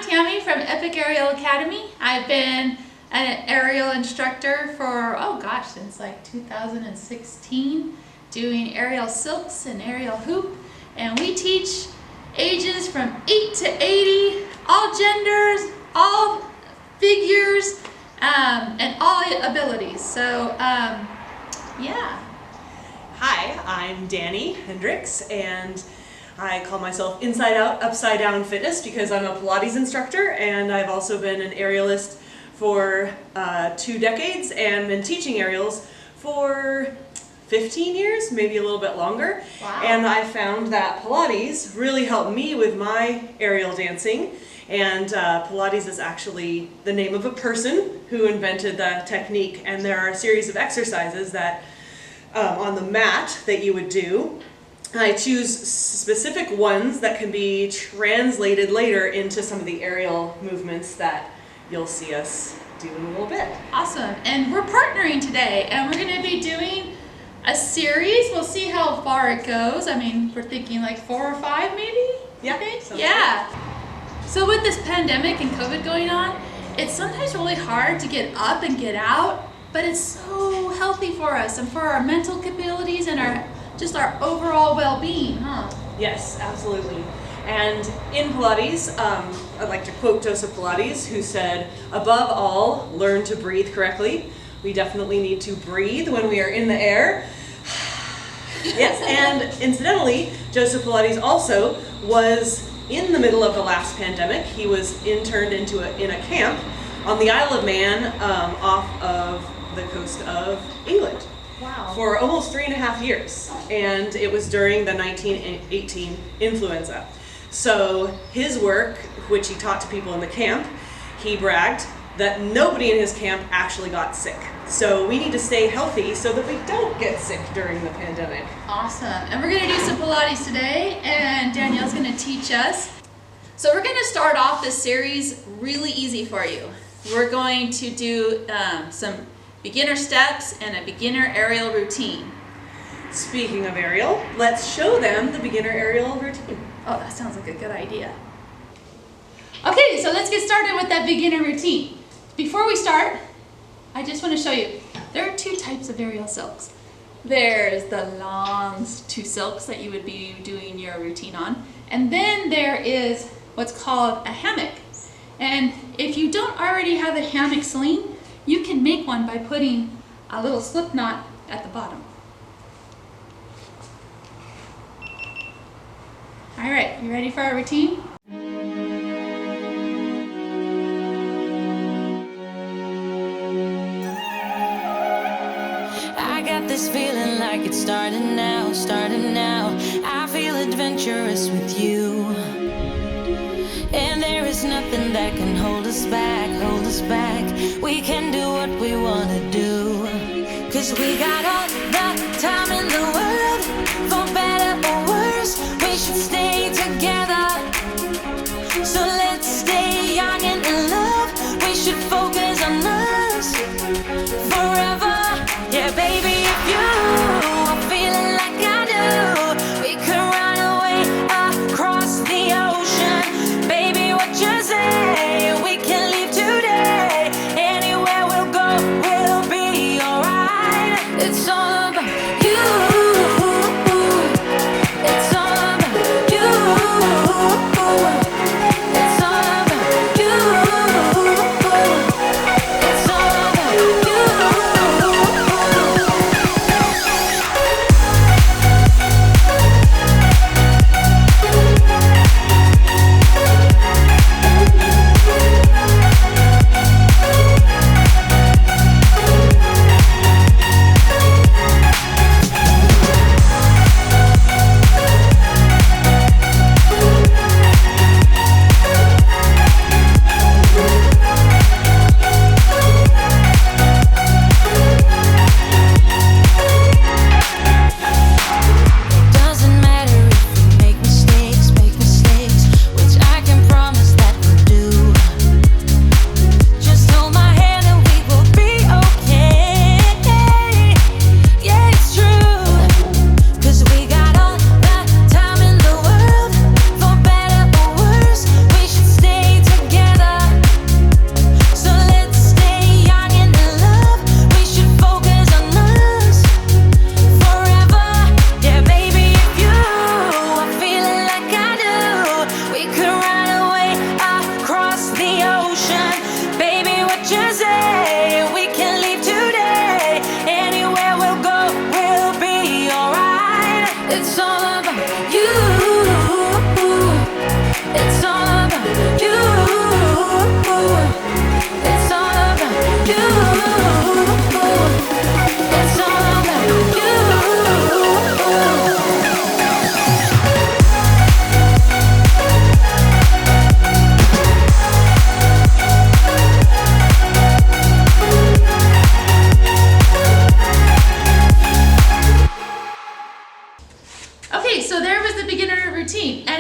Tammy from Epic Aerial Academy. I've been an aerial instructor for, since like 2016, doing aerial silks and aerial hoop. And we teach ages from 8 to 80, all genders, all figures, and all abilities. So, yeah. Hi, I'm Danny Hendricks, and I call myself Inside Out, Upside Down Fitness because I'm a Pilates instructor, and I've also been an aerialist for 2 decades and been teaching aerials for 15 years, maybe a little bit longer. Wow. And I found that Pilates really helped me with my aerial dancing. And Pilates is actually the name of a person who invented the technique, and there are a series of exercises that on the mat that you would do. I choose specific ones that can be translated later into some of the aerial movements that you'll see us do in a little bit. Awesome. And we're partnering today, and we're going to be doing a series. We'll see how far it goes. I mean, we're thinking like 4 or 5 maybe? Yeah. Yeah. So with this pandemic and COVID going on, it's sometimes really hard to get up and get out, but it's so healthy for us and for our mental capabilities and our overall well-being, huh? Yes, absolutely. And in Pilates, I'd like to quote Joseph Pilates, who said, "Above all, learn to breathe correctly." We definitely need to breathe when we are in the air. Yes, and incidentally, Joseph Pilates also was in the middle of the last pandemic. He was interned in a camp on the Isle of Man off of the coast of England. Wow. For almost 3.5 years, and it was during the 1918 influenza. So his work, which he taught to people in the camp, he bragged that nobody in his camp actually got sick. So we need to stay healthy so that we don't get sick during the pandemic. Awesome. And we're going to do some Pilates today, and Danielle's going to teach us. So we're going to start off this series really easy for you. We're going to do some beginner steps and a beginner aerial routine. Speaking of aerial, let's show them the beginner aerial routine. Oh, that sounds like a good idea. Okay, so let's get started with that beginner routine. Before we start, I just want to show you, there are 2 types of aerial silks. There's the long 2 silks that you would be doing your routine on, and then there is what's called a hammock. And if you don't already have a hammock sling, you can make one by putting a little slip knot at the bottom. All right, you ready for our routine? I got this feeling like it's starting now, starting now. I feel adventurous with you. And there is nothing that can hold us back, hold us back. We can do what we want to do. 'Cause we got all the time in the world, for better or worse. We should stay together. So let's stay young and in love. We should focus on us forever. Yeah, baby, if you are feeling like I do, we could run away across the ocean. Baby, what you say? We can leave today. Anywhere we'll go, we'll be alright. It's all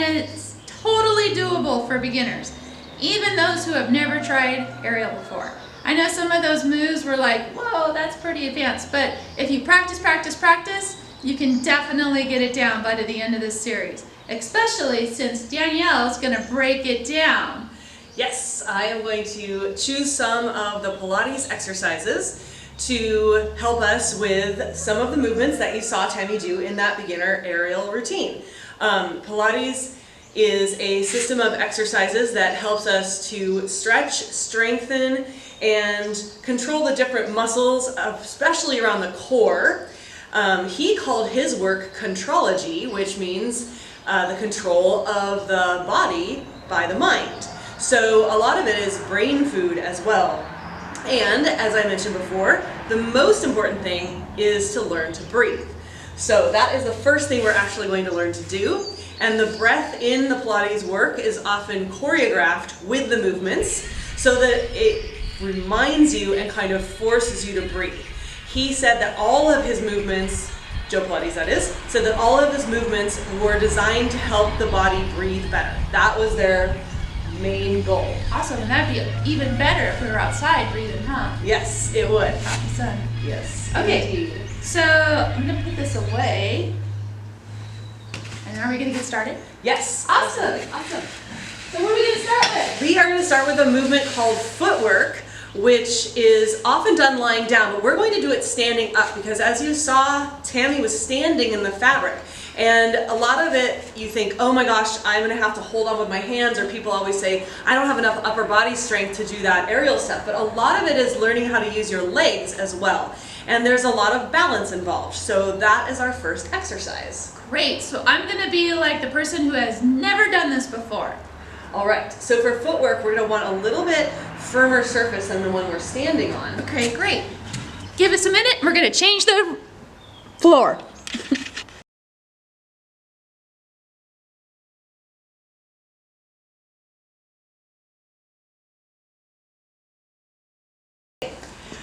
and it's totally doable for beginners, even those who have never tried aerial before. I know some of those moves were like, whoa, that's pretty advanced, but if you practice, you can definitely get it down by the end of this series, especially since Danielle is going to break it down. Yes, I am going to choose some of the Pilates exercises to help us with some of the movements that you saw Tammy do in that beginner aerial routine. Pilates is a system of exercises that helps us to stretch, strengthen, and control the different muscles, especially around the core. He called his work contrology, which means the control of the body by the mind. So a lot of it is brain food as well. And as I mentioned before, the most important thing is to learn to breathe. So that is the first thing we're actually going to learn to do. And the breath in the Pilates work is often choreographed with the movements so that it reminds you and kind of forces you to breathe. He said that all of his movements, Joe Pilates that is, said that all of his movements were designed to help the body breathe better. That was their main goal. Awesome, and that'd be even better if we were outside breathing, huh? Yes, it would. Out in the sun. Yes. Okay, Indeed. so I'm gonna put this away. And are we gonna get started? Yes. Awesome, Absolutely. awesome. So what are we gonna start with? We are going to start with a movement called footwork, which is often done lying down, but we're going to do it standing up because as you saw, Tammy was standing in the fabric. And a lot of it, you think, oh my gosh, I'm going to have to hold on with my hands, or people always say, I don't have enough upper body strength to do that aerial stuff. But a lot of it is learning how to use your legs as well. And there's a lot of balance involved. So that is our first exercise. Great, so I'm gonna be like the person who has never done this before. All right, so for footwork, we're going to want a little bit firmer surface than the one we're standing on. Okay, great. Give us a minute, we're gonna change the floor.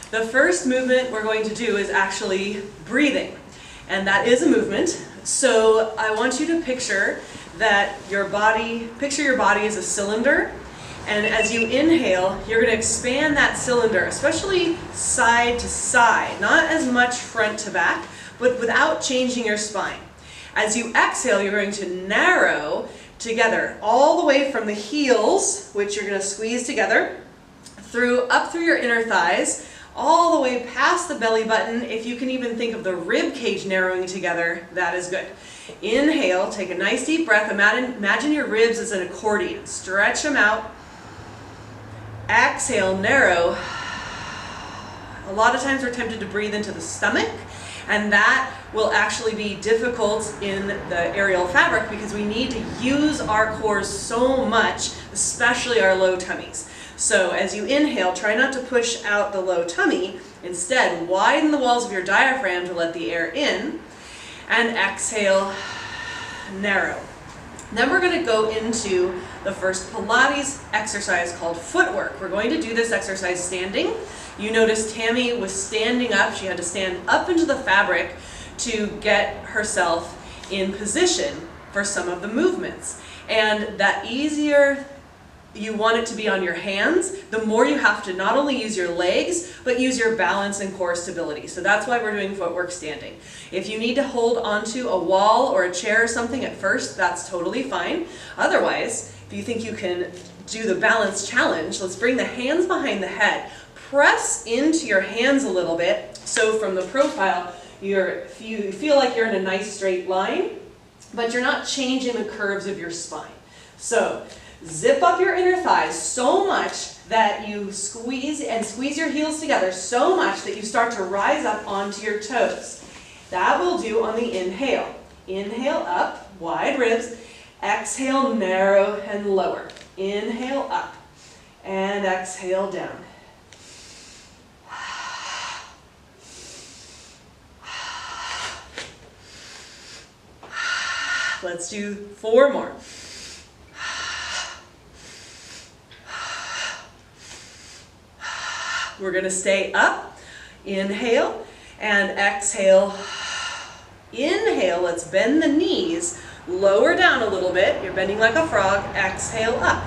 The first movement we're going to do is actually breathing, and that is a movement. So I want you to picture your body as a cylinder, and as you inhale, you're going to expand that cylinder, especially side to side, not as much front to back, but without changing your spine. As you exhale, you're going to narrow together all the way from the heels, which you're going to squeeze together, up through your inner thighs, all the way past the belly button. If you can even think of the rib cage narrowing together, that is good. Inhale, take a nice deep breath. Imagine your ribs as an accordion. Stretch them out. Exhale, narrow. A lot of times we're tempted to breathe into the stomach, and that will actually be difficult in the aerial fabric because we need to use our cores so much, especially our low tummies. So as you inhale, try not to push out the low tummy. Instead, widen the walls of your diaphragm to let the air in. And exhale, narrow. Then we're going to go into the first Pilates exercise called footwork. We're going to do this exercise standing. You notice Tammy was standing up. She had to stand up into the fabric to get herself in position for some of the movements. And that easier you want it to be on your hands, the more you have to not only use your legs, but use your balance and core stability. So that's why we're doing footwork standing. If you need to hold onto a wall or a chair or something at first, that's totally fine. Otherwise, if you think you can do the balance challenge, let's bring the hands behind the head. Press into your hands a little bit. So from the profile, you feel like you're in a nice straight line, but you're not changing the curves of your spine. So zip up your inner thighs so much that you squeeze your heels together so much that you start to rise up onto your toes. That will do on the inhale. Inhale up, wide ribs. Exhale, narrow and lower. Inhale up and exhale down. Let's do 4 more. We're going to stay up, inhale, and exhale. Inhale, let's bend the knees, Lower down a little bit. You're bending like a frog. Exhale up.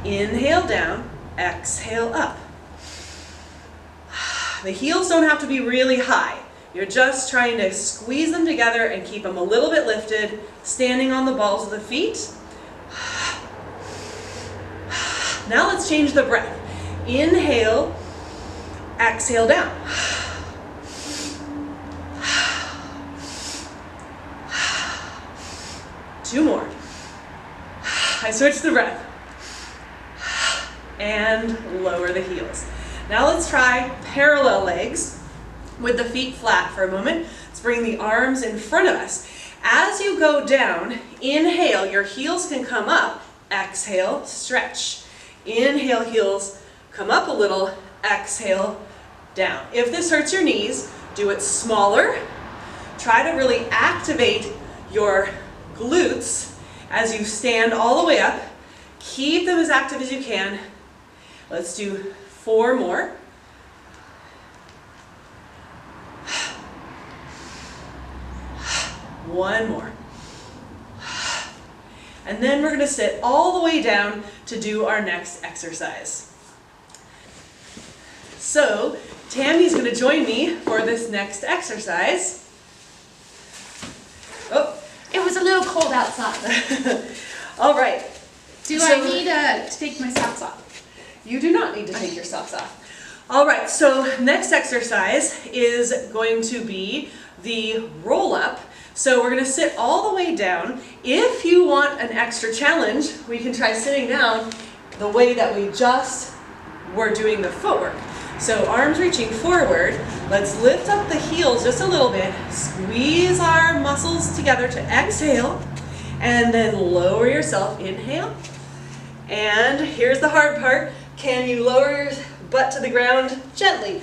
Inhale down. Exhale up. The heels don't have to be really high. You're just trying to squeeze them together and keep them a little bit lifted, standing on the balls of the feet. Now let's change the breath. Inhale, exhale down. Two more. I switched the breath. And lower the heels. Now let's try parallel legs with the feet flat for a moment. Let's bring the arms in front of us. As you go down, inhale, your heels can come up. Exhale, stretch. Inhale, heels come up a little. Exhale, down. If this hurts your knees, do it smaller. Try to really activate your glutes as you stand all the way up. Keep them as active as you can. Let's do 4 more. One more. And then we're going to sit all the way down to do our next exercise. So, Tammy's going to join me for this next exercise. Oh, It was a little cold outside. all right. Do I need to take my socks off? You do not need to take your socks off. All right, so next exercise is going to be the roll up. So we're going to sit all the way down. If you want an extra challenge, we can try sitting down the way that we just were doing the footwork. So arms reaching forward. Let's lift up the heels just a little bit. Squeeze our muscles together to exhale. And then lower yourself. Inhale. And here's the hard part. Can you lower your butt to the ground gently?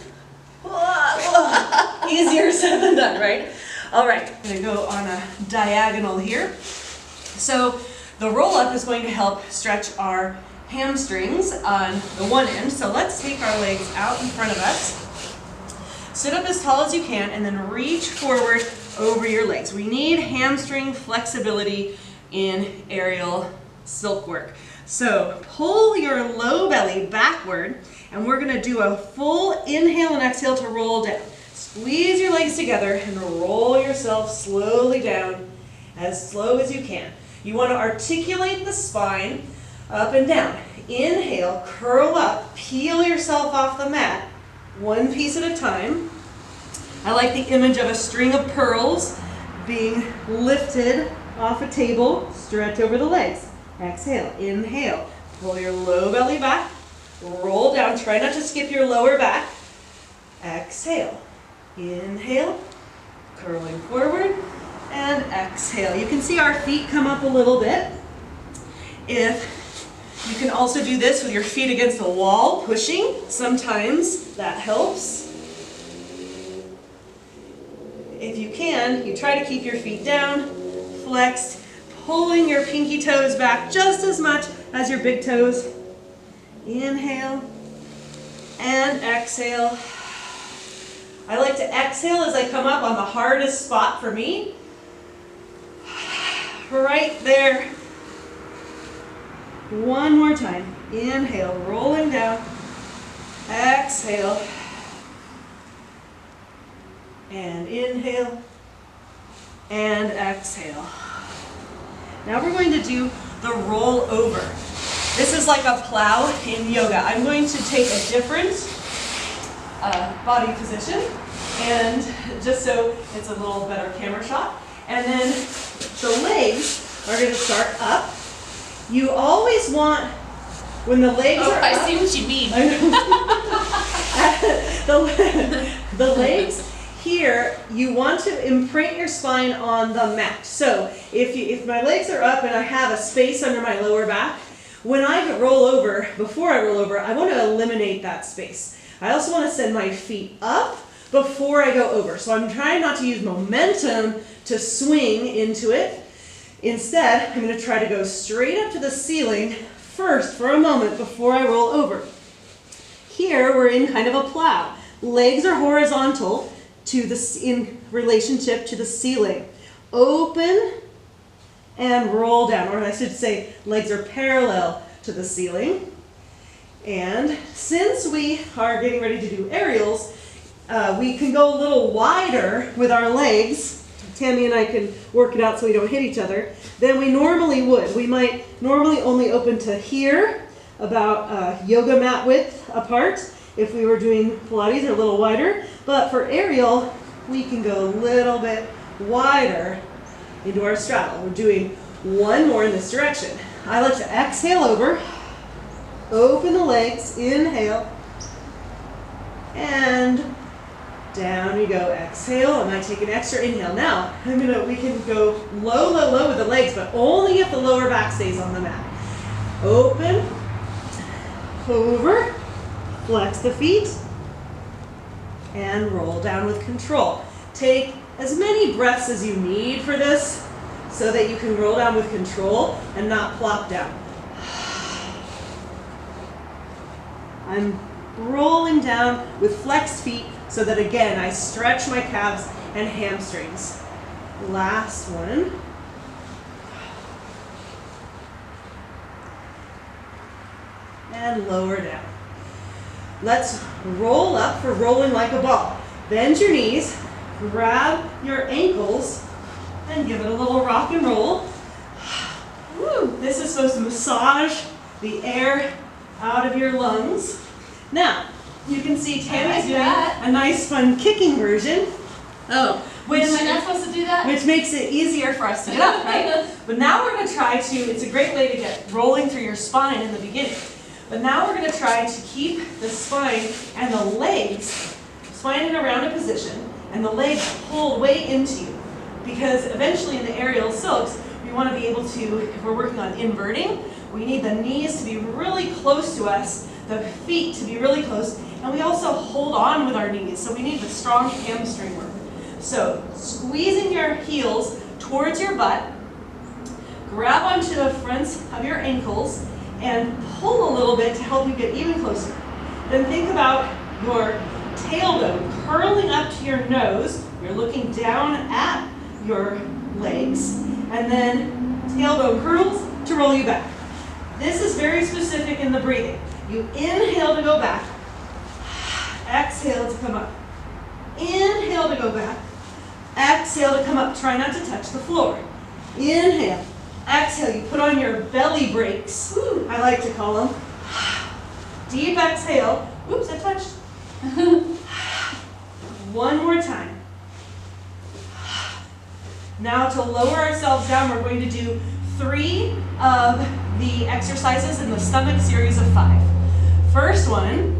Easier said than done, right? All right, I'm gonna go on a diagonal here. So the roll up is going to help stretch our hamstrings on the one end. So let's take our legs out in front of us. Sit up as tall as you can and then reach forward over your legs. We need hamstring flexibility in aerial silk work. So pull your low belly backward and we're gonna do a full inhale and exhale to roll down. Squeeze your legs together and roll yourself slowly down, as slow as you can. You want to articulate the spine up and down. Inhale, curl up, peel yourself off the mat, one piece at a time. I like the image of a string of pearls being lifted off a table, stretch over the legs. Exhale, inhale, pull your low belly back, roll down, try not to skip your lower back. Exhale. Inhale, curling forward, and exhale. You can see our feet come up a little bit. If you can also do this with your feet against the wall, pushing, sometimes that helps. If you can, you try to keep your feet down, flexed, pulling your pinky toes back just as much as your big toes. Inhale, and exhale. I like to exhale as I come up on the hardest spot for me. Right there. One more time. Inhale, rolling down. Exhale. And inhale. And exhale. Now we're going to do the roll over. This is like a plow in yoga. I'm going to take a different body position, and just so it's a little better camera shot. And then the legs are going to start up. You always want, when the legs are I up, see what you mean. the legs here, you want to imprint your spine on the mat. So if my legs are up and I have a space under my lower back, when I roll over, before I roll over, I want to eliminate that space. I also want to send my feet up before I go over. So I'm trying not to use momentum to swing into it. Instead, I'm going to try to go straight up to the ceiling first for a moment before I roll over. Here we're in kind of a plow. Legs are horizontal in relationship to the ceiling. Open and roll down, or I should say legs are parallel to the ceiling. And since we are getting ready to do aerials, we can go a little wider with our legs. Tammy and I can work it out so we don't hit each other than we normally would. We might normally only open to here, about yoga mat width apart. If we were doing Pilates, they're a little wider. But for aerial, we can go a little bit wider into our straddle. We're doing one more in this direction. I like to exhale over, open the legs, inhale, and down you go. Exhale. I might take an extra inhale. Now, we can go low, low, low with the legs, but only if the lower back stays on the mat. Open, over, flex the feet, and roll down with control. Take as many breaths as you need for this so that you can roll down with control and not plop down. I'm rolling down with flexed feet so that, again, I stretch my calves and hamstrings. Last one. And lower down. Let's roll up for rolling like a ball. Bend your knees, grab your ankles, and give it a little rock and roll. Woo. This is supposed to massage the air out of your lungs. Now, you can see Tammy's doing a nice fun kicking version. Oh, wait, am I not supposed to do that? Which makes it easier for us to get up, right? But now we're going to try to, it's a great way to get rolling through your spine in the beginning. But now we're going to try to keep the spine and the legs, spine in a rounded position, and the legs pulled way into you. Because eventually in the aerial silks, we want to be able to, if we're working on inverting, we need the knees to be really close to us, the feet to be really close, and we also hold on with our knees, so we need the strong hamstring work. So squeezing your heels towards your butt, grab onto the fronts of your ankles, and pull a little bit to help you get even closer. Then think about your tailbone curling up to your nose. You're looking down at your legs, and then tailbone curls to roll you back. This is very specific in the breathing. You inhale to go back, exhale to come up. Inhale to go back, exhale to come up. Try not to touch the floor. Inhale, exhale. You put on your belly brakes, I like to call them. Deep exhale. Oops, I touched. One more time. Now to lower ourselves down, we're going to do 3 of the exercises in the stomach series of 5. First one,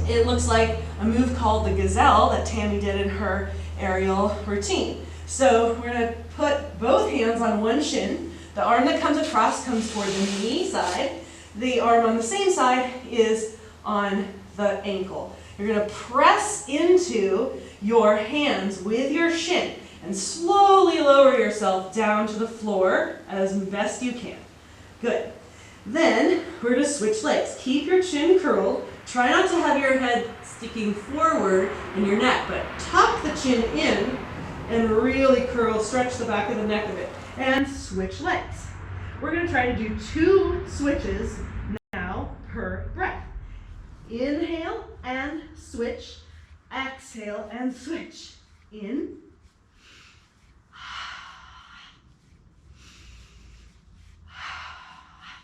it looks like a move called the gazelle that Tammy did in her aerial routine. So we're going to put both hands on one shin. The arm that comes across comes toward the knee side. The arm on the same side is on the ankle. You're going to press into your hands with your shin and slowly lower yourself down to the floor as best you can. Good. Then we're going to switch legs. Keep your chin curled. Try not to have your head sticking forward in your neck, but tuck the chin in and really curl, stretch the back of the neck a bit. And switch legs. We're going to try to do 2 switches now per breath. Inhale and switch. Exhale and switch. In.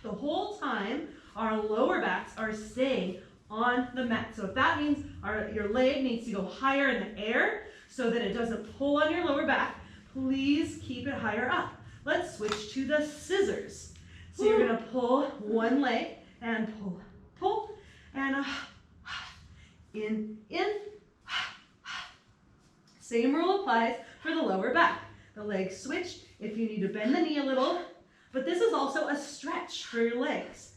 The whole time, our lower backs are staying on the mat. So if that means your leg needs to go higher in the air so that it doesn't pull on your lower back, please keep it higher up. Let's switch to the scissors. So you're going to pull one leg and pull, pull, and in. Same rule applies for the lower back. The legs switch if you need to bend the knee a little, but this is also a stretch for your legs.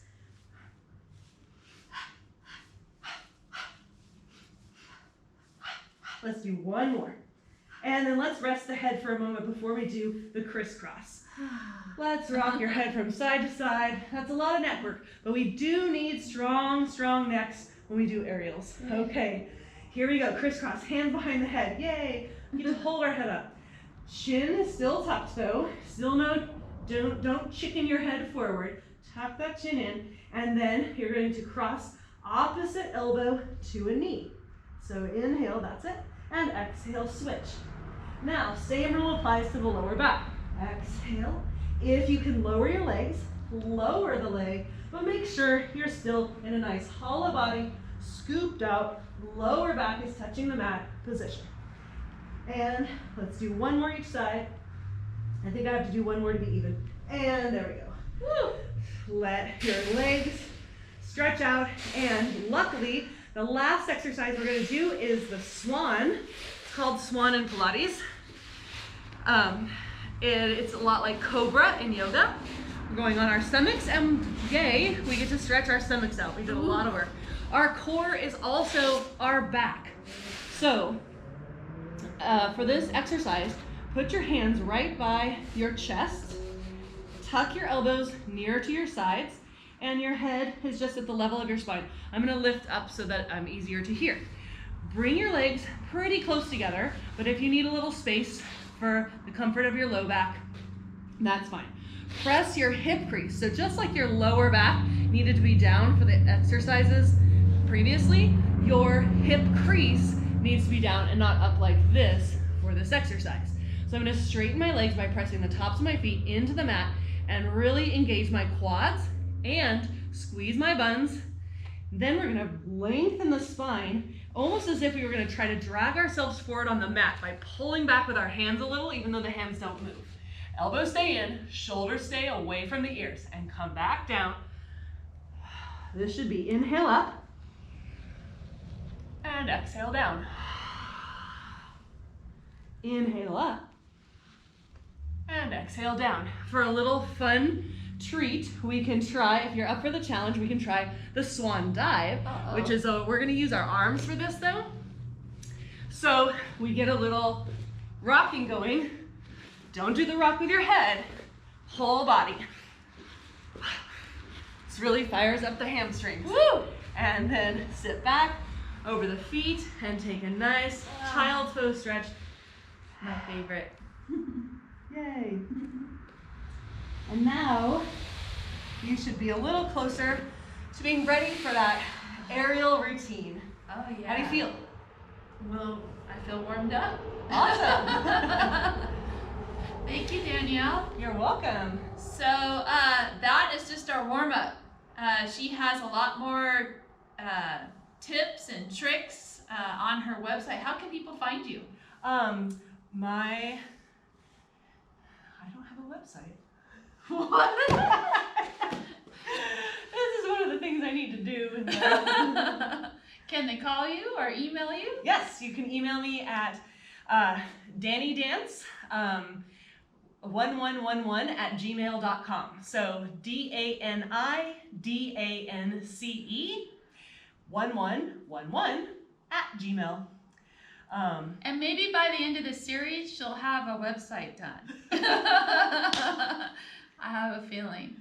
Let's do one more. And then let's rest the head for a moment before we do the crisscross. Let's rock your head from side to side. That's a lot of neck work, but we do need strong, strong necks when we do aerials. Okay, here we go. Crisscross, hands behind the head. Yay! We get to hold our head up. Chin is still tucked though. Still no Don't chicken your head forward. Tuck that chin in, and then you're going to cross opposite elbow to a knee. So inhale, that's it, and exhale, switch. Now, same rule applies to the lower back. Exhale. If you can lower your legs, lower the leg, but make sure you're still in a nice hollow body, scooped out, lower back is touching the mat position. And let's do one more each side. I think I have to do one more to be even. And there we go. Woo. Let your legs stretch out, and luckily, the last exercise we're gonna do is the swan. It's called swan in Pilates. It's a lot like cobra in yoga. We're going on our stomachs, and yay, we get to stretch our stomachs out. We did a lot of work. Our core is also our back. So, for this exercise, put your hands right by your chest, tuck your elbows near to your sides, and your head is just at the level of your spine. I'm gonna lift up so that I'm easier to hear. Bring your legs pretty close together, but if you need a little space for the comfort of your low back, that's fine. Press your hip crease. So just like your lower back needed to be down for the exercises previously, your hip crease needs to be down and not up like this for this exercise. So I'm gonna straighten my legs by pressing the tops of my feet into the mat and really engage my quads and squeeze my buns. Then we're gonna lengthen the spine, almost as if we were gonna try to drag ourselves forward on the mat by pulling back with our hands a little, even though the hands don't move. Elbows stay in, shoulders stay away from the ears, and come back down. This should be inhale up, and exhale down. Inhale up, and exhale down. For a little fun treat, we can try, if you're up for the challenge, we can try the swan dive, which is, we're gonna use our arms for this though. So we get a little rocking going. Don't do the rock with your head, whole body. This really fires up the hamstrings. Woo! And then sit back over the feet and take a nice child's pose stretch. My favorite. Yay. And now you should be a little closer to being ready for that aerial routine. Oh yeah. How do you feel? Well, I feel warmed up. Awesome. Thank you, Danielle. You're welcome. So that is just our warm-up. She has a lot more tips and tricks on her website. How can people find you? I don't have a website. What? This is one of the things I need to do. Can they call you or email you? Yes, you can email me at DannyDance 1111@gmail.com. So DANIDANCE 1111@gmail. And maybe by the end of the series, she'll have a website done. I have a feeling.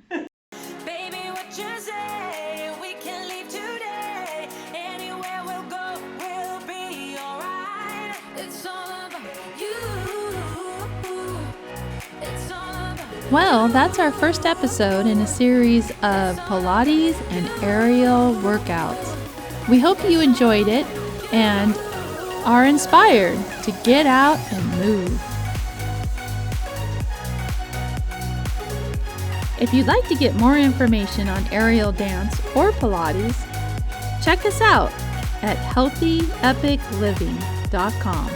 Baby, what you say? We can leave today. Anywhere we'll go, we'll be alright. It's all about you. It's all about. Well, that's our first episode in a series of Pilates and aerial workouts. We hope you enjoyed it and are inspired to get out and move. If you'd like to get more information on aerial dance or Pilates, check us out at healthyepicliving.com.